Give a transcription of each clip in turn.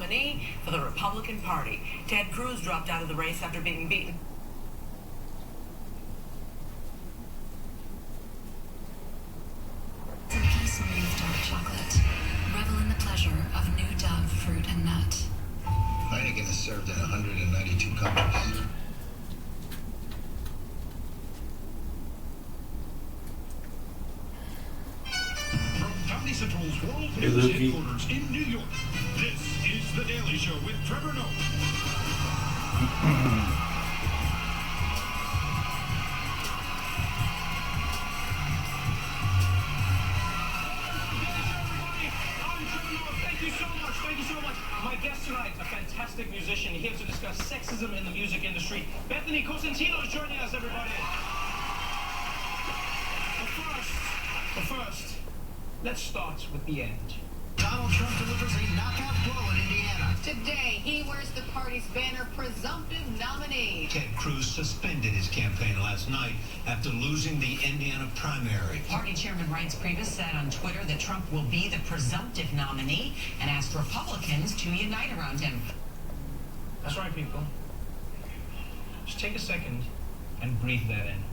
nominee for the Republican Party. Ted Cruz dropped out of the race after being beaten. Silky smooth dark chocolate. Revel in the pleasure of new Dove fruit and nut. Heineken is served in 192 countries. From Comedy Central's World News headquarters in New York, this is The Daily Show with Trevor Noah. Thank you so much. My guest tonight, a fantastic musician here to discuss sexism in the music industry. Bethany Cosentino is joining us, everybody. But first, let's start with the end. Donald Trump delivers a knockout blow in Indiana. Today, he wears the party's banner, presumptive nominee. Ted Cruz suspended his campaign last night after losing the Indiana primary. Party Chairman Reince Priebus said on Twitter that Trump will be the presumptive nominee and asked Republicans to unite around him. That's right, people. Just take a second and breathe that in.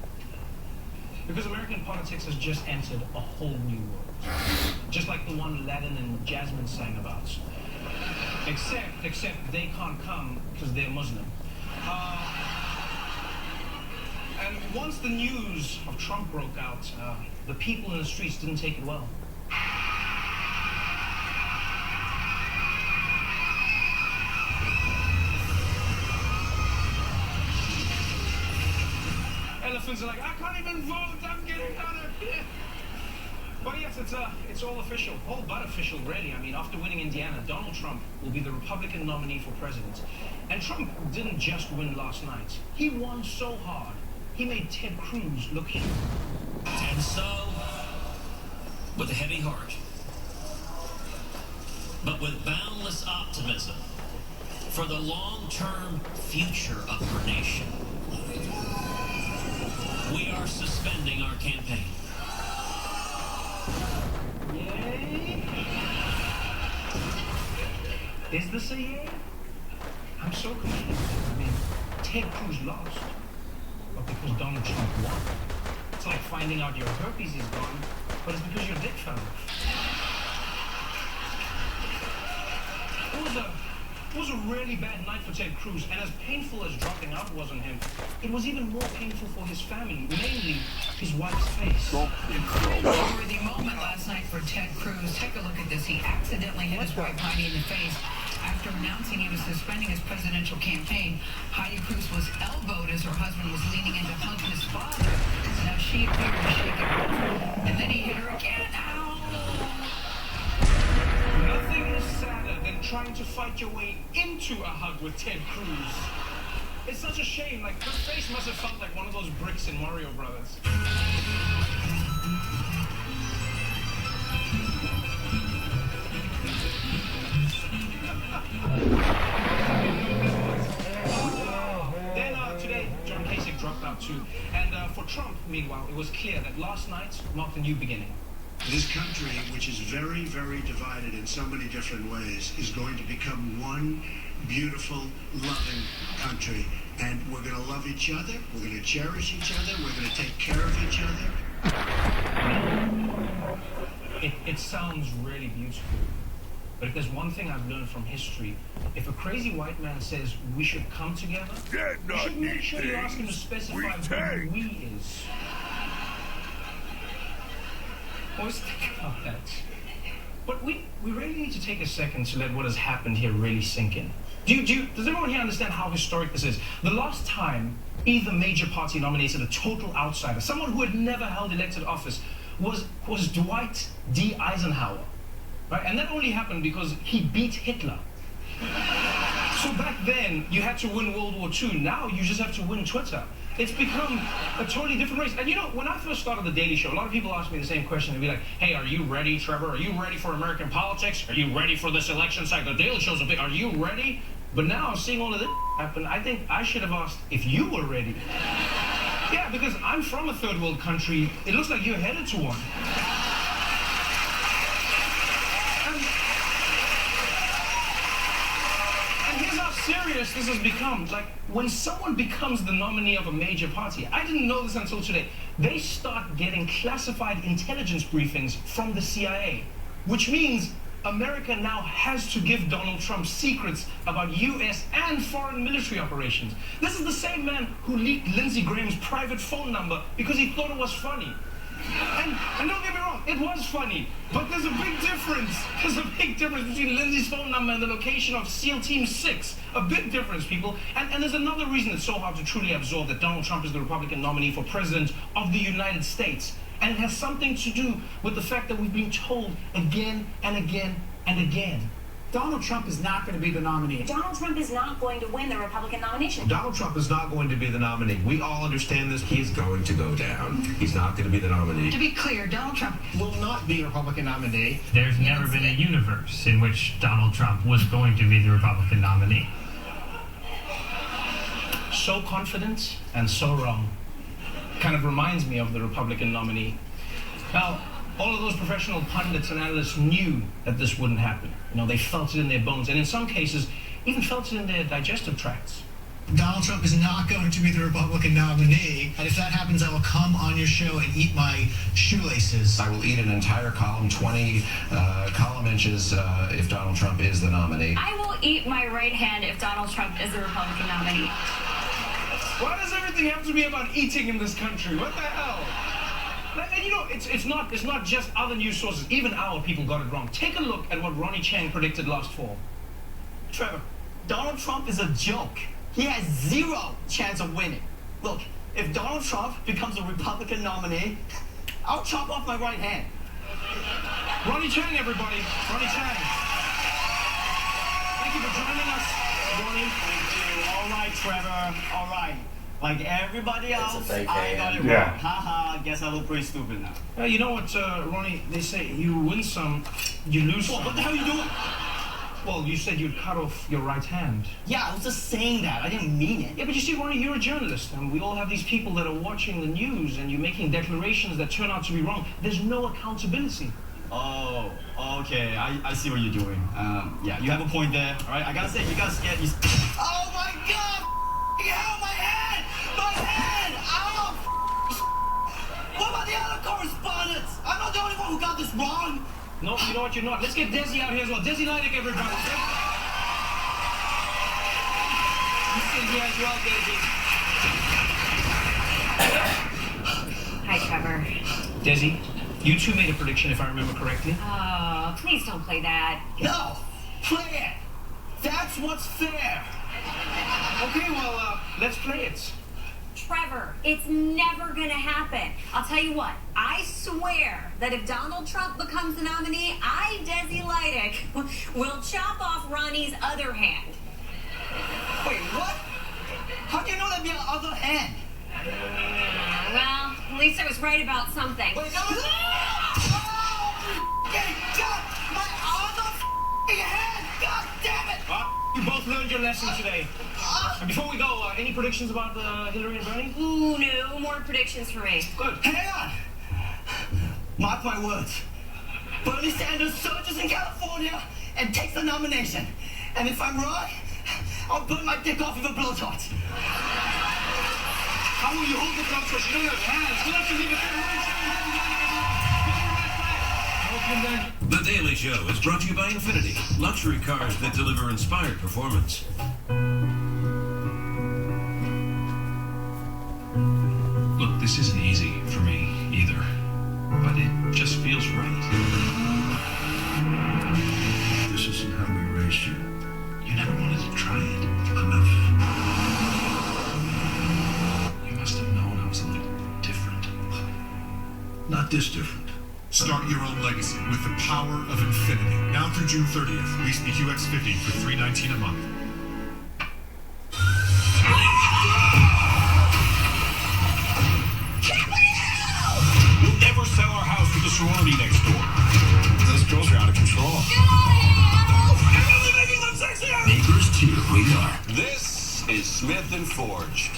Because American politics has just entered a whole new world. Just like the one Aladdin and Jasmine sang about. Except they can't come because they're Muslim. And once the news of Trump broke out, the people in the streets didn't take it well. Elephants are like, I can't even vote, I'm getting out of here. But yes, it's all official, all but official, really. I mean, after winning Indiana, Donald Trump will be the Republican nominee for president. And Trump didn't just win last night. He won so hard, he made Ted Cruz look human. And so, with a heavy heart, but with boundless optimism for the long-term future of our nation, we are suspending our campaign. Yay? Is this a yay? I'm so confused. I mean, Ted Cruz lost, but because Donald Trump won. It's like finding out your herpes is gone, but it's because your dick fell off. It was a really bad night for Ted Cruz, and as painful as dropping out was on him, it was even more painful for his family, mainly his wife's face. A worthy moment last night for Ted Cruz. Take a look at this. He accidentally hit his wife Heidi in the face. After announcing he was suspending his presidential campaign, Heidi Cruz was elbowed as her husband was leaning in to hug his father. Now she appeared to shake it off, and then he hit her again. Ow! Nothing is sadder than trying to fight your way into a hug with Ted Cruz. It's such a shame. Like, her face must have felt like one of those bricks in Mario Brothers. Then today, John Kasich dropped out too. And for Trump, meanwhile, it was clear that last night marked a new beginning. This country, which is very, very divided in so many different ways, is going to become one beautiful, loving country. And we're going to love each other, we're going to cherish each other, we're going to take care of each other. It sounds really beautiful. But if there's one thing I've learned from history, if a crazy white man says we should come together, you should make sure you ask him to specify who we is. Always think about that. But we really need to take a second to let what has happened here really sink in. Does everyone here understand how historic this is? The last time either major party nominated a total outsider, someone who had never held elected office, was Dwight D. Eisenhower. Right? And that only happened because he beat Hitler. So back then, you had to win World War II. Now you just have to win Twitter. It's become a totally different race. And you know, when I first started The Daily Show, a lot of people asked me the same question. They'd be like, hey, are you ready, Trevor? Are you ready for American politics? Are you ready for this election cycle? The Daily Show's a big, are you ready? But now, seeing all of this happen, I think I should have asked if you were ready. Yeah, because I'm from a third world country. It looks like you're headed to one. serious this has become. Like, when someone becomes the nominee of a major party, I didn't know this until today, they start getting classified intelligence briefings from the CIA, which means America now has to give Donald Trump secrets about U.S. and foreign military operations. This is the same man who leaked Lindsey Graham's private phone number because he thought it was funny. And don't get me wrong, it was funny, but there's a big difference. There's a big difference between Lindsey's phone number and the location of SEAL Team 6. A big difference, people. And there's another reason it's so hard to truly absorb that Donald Trump is the Republican nominee for president of the United States. And it has something to do with the fact that we've been told again and again and again. Donald Trump is not going to be the nominee. Donald Trump is not going to win the Republican nomination. Donald Trump is not going to be the nominee. We all understand this. He's going to go down. He's not going to be the nominee. To be clear, Donald Trump Will not be a Republican nominee. There's never been a universe in which Donald Trump was going to be the Republican nominee. So confident and so wrong. Kind of reminds me of the Republican nominee. Now, all of those professional pundits and analysts knew that this wouldn't happen. You know, they felt it in their bones, and in some cases, even felt it in their digestive tracts. Donald Trump is not going to be the Republican nominee, and if that happens, I will come on your show and eat my shoelaces. I will eat an entire column, 20 column inches, if Donald Trump is the nominee. I will eat my right hand if Donald Trump is the Republican nominee. Why does everything have to be about eating in this country? What the hell? And you know, it's not just other news sources. Even our people got it wrong. Take a look at what Ronnie Chang predicted last fall. Trevor, Donald Trump is a joke. He has zero chance of winning. Look, if Donald Trump becomes a Republican nominee, I'll chop off my right hand. Ronnie Chang, everybody. Ronnie Chang. Thank you for joining us, Ronnie. Thank you. All right, Trevor. All right. Like everybody else, I got it wrong. Yeah. Haha, guess I look pretty stupid now. You know what, Ronnie? They say you win some, you lose some. What the hell are you doing? Well, you said you'd cut off your right hand. Yeah, I was just saying that. I didn't mean it. Yeah, but you see, Ronnie, you're a journalist, and we all have these people that are watching the news, and you're making declarations that turn out to be wrong. There's no accountability. Oh, okay. I see what you're doing. Yeah, you have a point there. All right, I gotta say, you got scared. Oh my God! Hell, my head! My head! Ow! What about the other correspondents? I'm not the only one who got this wrong. No, you know what, you're not. Let's get Desi out here as well. Desi Leidick, everybody. You sit here as well, Desi. Hi, Trevor. Desi, you two made a prediction, if I remember correctly. Please don't play that. No! Play it! That's what's fair! Okay, well, let's play it. Trevor, it's never gonna happen. I'll tell you what, I swear that if Donald Trump becomes the nominee, I, Desi Leidick, will chop off Ronnie's other hand. Wait, what? How do you know that'd be an other hand? Well, at least I was right about something. Wait, no! Oh, God! My other hand! God damn it! You both learned your lesson today. And before we go, any predictions about Hillary and Bernie? Ooh, no more predictions for me. Good. Hang on! Mark my words. Bernie Sanders surges in California and takes the nomination. And if I'm wrong, I'll burn my dick off with a blowtorch. How will you hold the blowtorch? You don't have hands. You'll have to leave it there. The Daily Show is brought to you by Infinity, luxury cars that deliver inspired performance. Look, this isn't easy for me either, but it just feels right. This isn't how we raised you. You never wanted to try it enough. You must have known I was a little different. Not this different. Start your own legacy with the power of Infinity. Now through June 30th, lease the QX50 for $319 a month. We'll never sell our house to the sorority next door. Those girls are out of control. Neighbors 2, we are. This is Smith & Forge,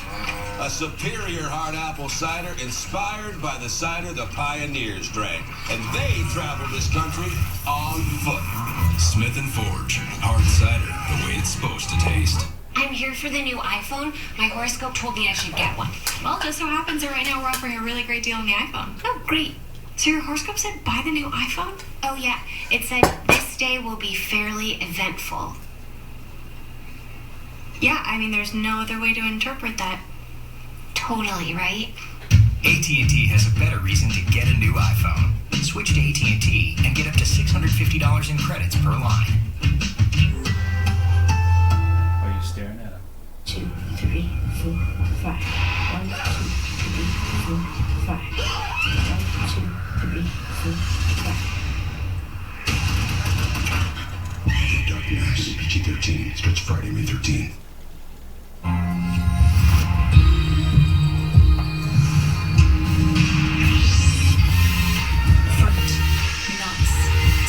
a superior hard apple cider inspired by the cider the pioneers drank. And they traveled this country on foot. Smith & Forge, hard cider the way it's supposed to taste. I'm here for the new iPhone. My horoscope told me I should get one. Well, just so happens that right now we're offering a really great deal on the iPhone. Oh, great. So your horoscope said buy the new iPhone? Oh, yeah. It said this day will be fairly eventful. Yeah, I mean, there's no other way to interpret that. Totally, right? AT&T has a better reason to get a new iPhone. Switch to AT&T and get up to $650 in credits per line. Are you staring at him? 2, 3, 4, 5. 1, 2, 3, 4, 5. 1, 2, 3, 4, 5. Dark Mass, PG-13. Starts Friday, May 13th.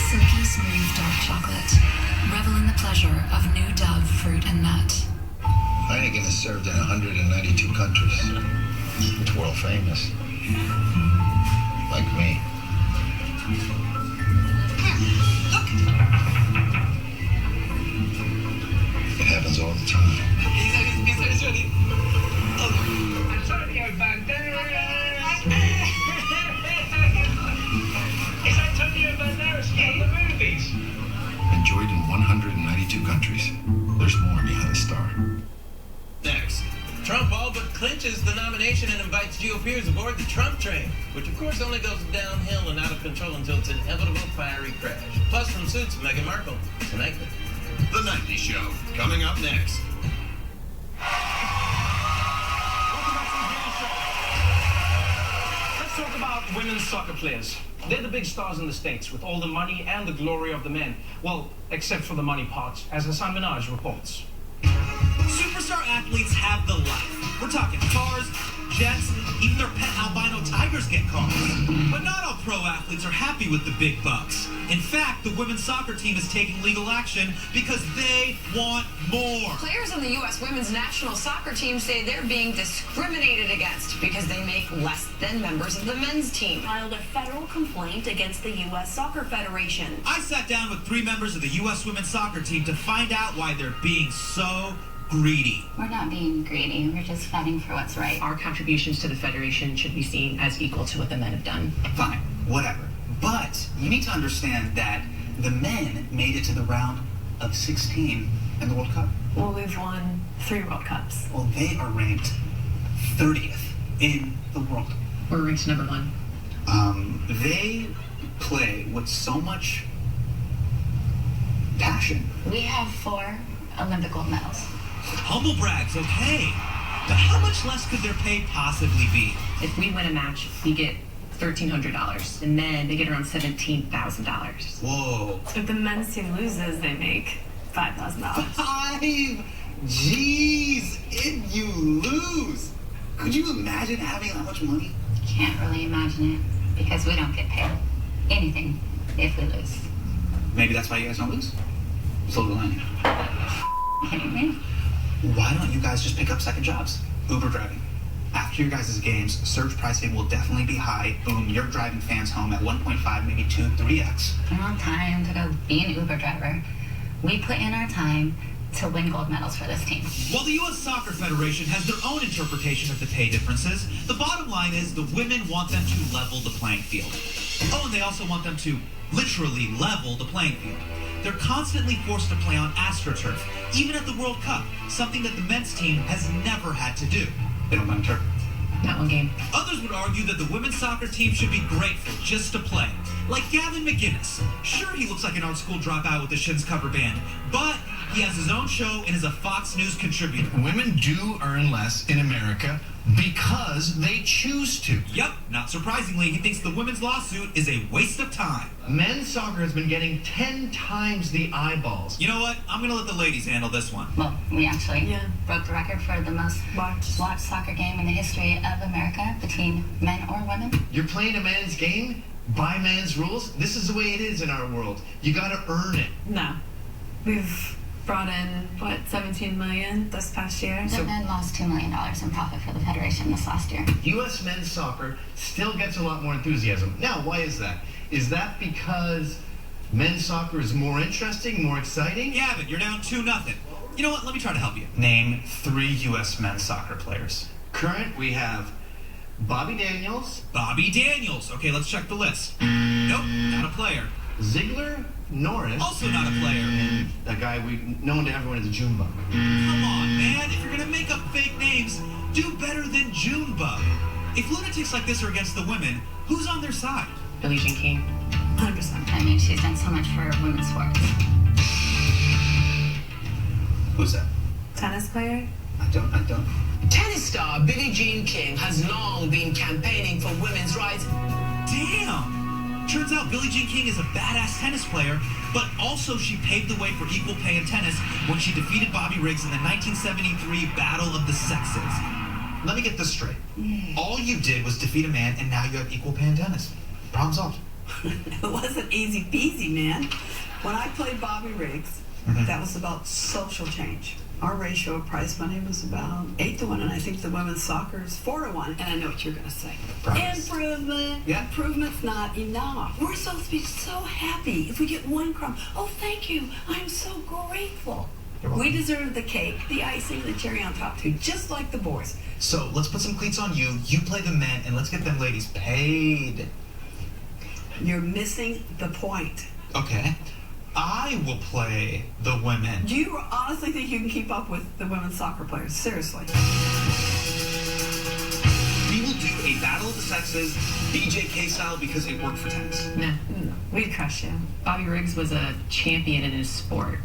Silky smooth dark chocolate. Revel in the pleasure of new Dove fruit and nut. Heineken is served in 192 countries. It's world famous. Like me. It happens all the time. Antonio Banderas! It's Antonio Banderas from the movies. Enjoyed in 192 countries. There's more behind the star. Next, Trump all but clinches the nomination and invites GOPers aboard the Trump train, which of course only goes downhill and out of control until its inevitable fiery crash. Plus from Suits, Meghan Markle. Tonight. The Nightly Show, coming up next. Let's talk about women's soccer players. They're the big stars in the States with all the money and the glory of the men. Well, except for the money part, as Hassan Minaj reports. Superstar athletes have the life. We're talking cars, jets, even their pet albino tigers get cars. But not all pro athletes are happy with the big bucks. In fact, the women's soccer team is taking legal action because they want more. Players on the U.S. women's national soccer team say they're being discriminated against because they make less than members of the men's team. Filed a federal complaint against the U.S. Soccer Federation. I sat down with 3 members of the U.S. women's soccer team to find out why they're being so greedy. We're not being greedy. We're just fighting for what's right. Our contributions to the Federation should be seen as equal to what the men have done. Fine, whatever. But you need to understand that the men made it to the round of 16 in the World Cup. Well, we've won 3 World Cups. Well, they are ranked 30th in the world. We're ranked number 1. They play with so much passion. We have 4 Olympic gold medals. Humble brags, okay. But how much less could their pay possibly be? If we win a match, we get $1,300, and then they get around $17,000. Whoa. If the men's team loses, they make $5,000. 5 G's if you lose. Could you imagine having that much money? Can't really imagine it because we don't get paid anything if we lose. Maybe that's why you guys don't lose. Silver lining. Kidding me? Why don't you guys just pick up second jobs? Uber driving. After your guys' games, surge pricing will definitely be high. Boom, you're driving fans home at 1.5, maybe 2, 3x. I don't have time to go be an Uber driver. We put in our time to win gold medals for this team. While the U.S. Soccer Federation has their own interpretation of the pay differences, the bottom line is the women want them to level the playing field. Oh, and they also want them to literally level the playing field. They're constantly forced to play on AstroTurf, even at the World Cup, something that the men's team has never had to do. They don't mind turf. Not one game. Others would argue that the women's soccer team should be grateful just to play. Like Gavin McGinnis. Sure, he looks like an art school dropout with a Shins cover band, but he has his own show and is a Fox News contributor. Women do earn less in America because they choose to. Yep, not surprisingly, he thinks the women's lawsuit is a waste of time. Men's soccer has been getting 10 times the eyeballs. You know what? I'm going to let the ladies handle this one. Well, we actually broke the record for the most watched soccer game in the history of America between men or women. You're playing a man's game by man's rules? This is the way it is in our world. You got to earn it. No. We've brought in, what, $17 million this past year? The men lost $2 million in profit for the Federation this last year. U.S. men's soccer still gets a lot more enthusiasm. Now, why is that? Is that because men's soccer is more interesting, more exciting? Gavin, you're down 2-0. You know what? Let me try to help you. Name 3 U.S. men's soccer players. Current, we have Bobby Daniels. Bobby Daniels. Okay, let's check the list. Nope, not a player. Ziegler Norris. Also not a player. And a guy known to everyone as Junebug. Come on, man. If you're going to make up fake names, do better than Junebug. If lunatics like this are against the women, who's on their side? Billie Jean King. 100%. I mean, she's done so much for women's sports. Who's that? Tennis player? I don't. Tennis star Billie Jean King has long been campaigning for women's rights. Damn! Turns out Billie Jean King is a badass tennis player, but also she paved the way for equal pay in tennis when she defeated Bobby Riggs in the 1973 Battle of the Sexes. Let me get this straight. All you did was defeat a man, and now you have equal pay in tennis. Problem solved. It wasn't easy peasy, man. When I played Bobby Riggs, that was about social change. Our ratio of prize money was about 8-1, and I think the women's soccer is 4-1. And I know what you're going to say. Improvement. Yeah. Improvement's not enough. We're supposed to be so happy if we get one crumb. Oh, thank you. I'm so grateful. We deserve the cake, the icing, the cherry on top, too, just like the boys. So let's put some cleats on you. You play the men, and let's get them ladies paid. You're missing the point. Okay. I will play the women. Do you honestly think you can keep up with the women's soccer players? Seriously. We will do a battle of the sexes, BJK style, because it worked for tennis. No, we'd crush him. Bobby Riggs was a champion in his sport.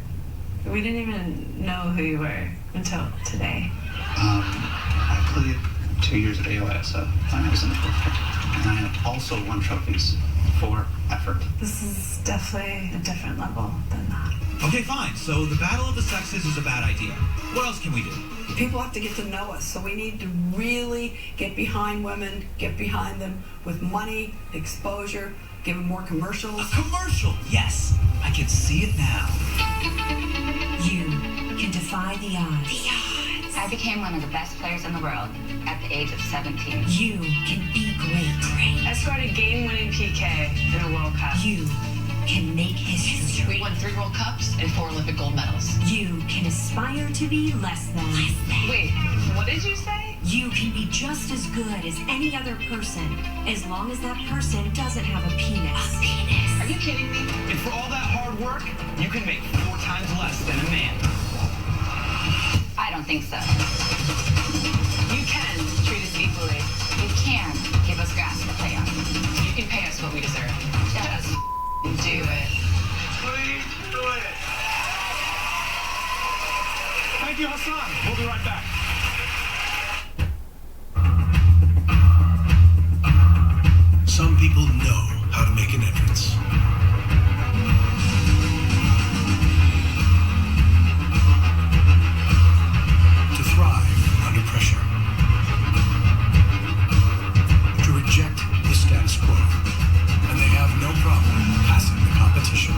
We didn't even know who you were until today. I played 2 years at AOS, so I was in the fourth grade. And I have also won trophies for effort. This is definitely a different level than that. Okay, fine. So the battle of the sexes is a bad idea. What else can we do? People have to get to know us, so we need to really get behind women, get behind them with money, exposure, give them more commercials. A commercial! Yes, I can see it now. You can defy the odds. The odds. I became one of the best players in the world at the age of 17. You can be great. I scored a game-winning PK in a World Cup. You can make history. We won 3 World Cups and 4 Olympic gold medals. You can aspire to be less than. Wait, what did you say? You can be just as good as any other person, as long as that person doesn't have a penis. A penis? Are you kidding me? And for all that hard work, you can make 4 times less than a man. I don't think so. You can treat us equally. You can give us grass to play on. You can pay us what we deserve. Just do it. Please do it. Thank you, Hassan. We'll be right back. Some people know how to make an entrance. To thrive under pressure. To reject the status quo. And they have no problem passing the competition.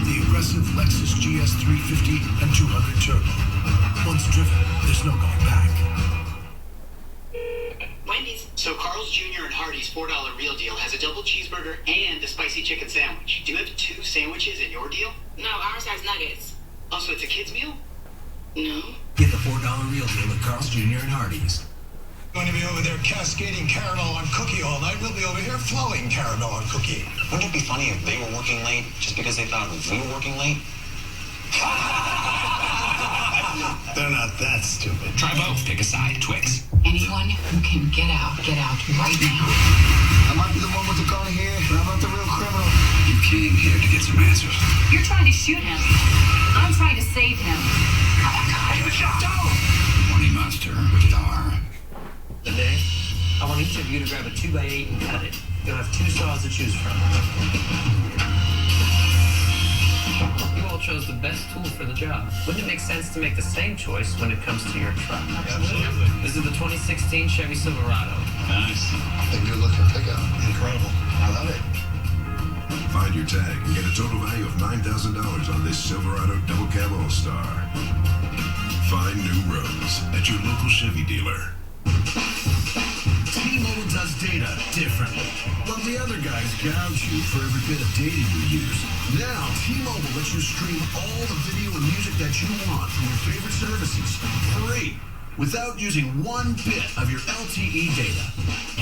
The aggressive Lexus GS 350 and 200 Turbo. Once driven, there's no going back. Wendy's. So Carl's Jr. and Hardee's $4 Real Deal has a double cheeseburger and a spicy chicken sandwich. Do you have 2 sandwiches in your deal? No, ours has nuggets. Also, it's a kid's meal? No. Get the $4 Real Deal at Carl's Jr. and Hardee's. Going to be over there cascading caramel on cookie all night. We'll be over here flowing caramel on cookie. Wouldn't it be funny if they were working late just because they thought we were working late? They're not that stupid. Try both. Pick a side. Twix. Anyone who can get out right now. I might be the one with the gun here, but I'm not the real criminal. You came here to get some answers. You're trying to shoot him. I'm trying to save him. Oh, God. Give a shot. Don't! Money Monster. Rated R. Today, I want each of you to grab a 2x8 and cut it. You'll have 2 saws to choose from. You all chose the best tool for the job. Wouldn't it make sense to make the same choice when it comes to your truck? Absolutely. This is the 2016 Chevy Silverado. Nice. A good looking pickup. Incredible. I love it. Find your tag and get a total value of $9,000 on this Silverado Double Cab All-Star. Find new roads at your local Chevy dealer. T-Mobile does data differently. While the other guys gouge you for every bit of data you use, now T-Mobile lets you stream all the video and music that you want from your favorite services free, without using one bit of your LTE data.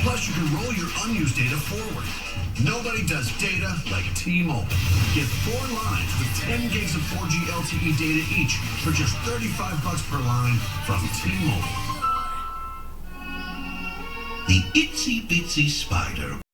Plus, you can roll your unused data forward. Nobody does data like T-Mobile. Get 4 lines with 10 gigs of 4G LTE data each for just $35 per line from T-Mobile. The itsy bitsy spider